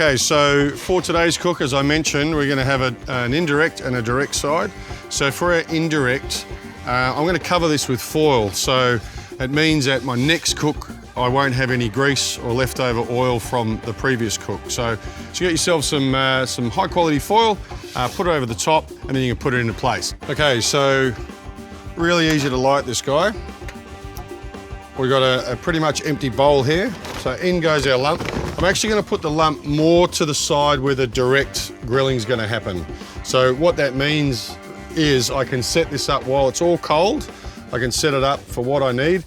Okay, so for today's cook, as I mentioned, we're going to have an indirect and a direct side. So for our indirect, I'm going to cover this with foil. So it means that my next cook, I won't have any grease or leftover oil from the previous cook. So get yourself some high quality foil, put it over the top, and then you can put it into place. Okay, so really easy to light this guy. We've got a pretty much empty bowl here. So in goes our lump. I'm actually going to put the lump more to the side where the direct grilling is going to happen. So what that means is I can set this up while it's all cold. I can set it up for what I need.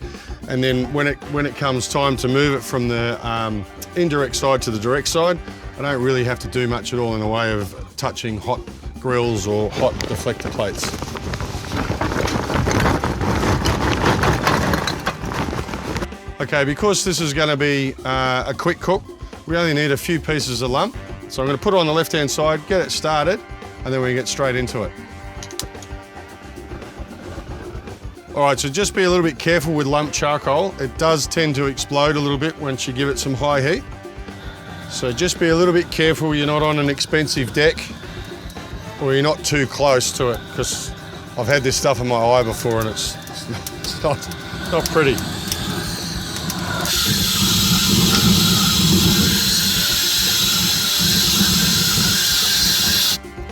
And then when it comes time to move it from the indirect side to the direct side, I don't really have to do much at all in the way of touching hot grills or hot deflector plates. Okay, because this is going to be a quick cook, we only need a few pieces of lump. So I'm going to put it on the left-hand side, get it started, and then we get straight into it. All right, so just be a little bit careful with lump charcoal. It does tend to explode a little bit once you give it some high heat. So just be a little bit careful you're not on an expensive deck or you're not too close to it, because I've had this stuff in my eye before and it's not pretty.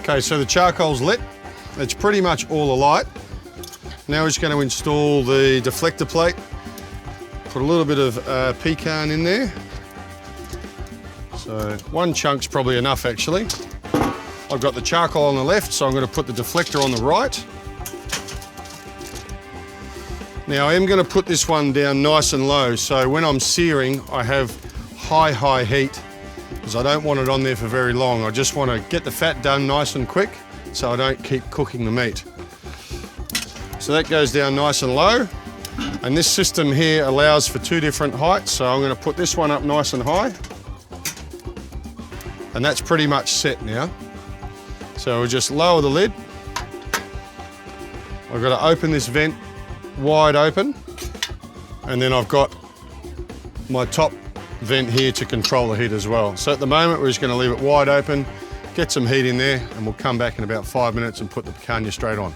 Okay, so the charcoal's lit. It's pretty much all alight. Now we're just going to install the deflector plate. Put a little bit of pecan in there. So one chunk's probably enough actually. I've got the charcoal on the left, so I'm going to put the deflector on the right. Now I am going to put this one down nice and low, so when I'm searing I have high heat, because I don't want it on there for very long. I just want to get the fat done nice and quick so I don't keep cooking the meat. So that goes down nice and low, and this system here allows for two different heights, so I'm going to put this one up nice and high, and that's pretty much set now. So we'll just lower the lid. I've got to open this vent wide open, and then I've got my top vent here to control the heat as well. So at the moment we're just going to leave it wide open, get some heat in there, and we'll come back in about 5 minutes and put the picanha straight on.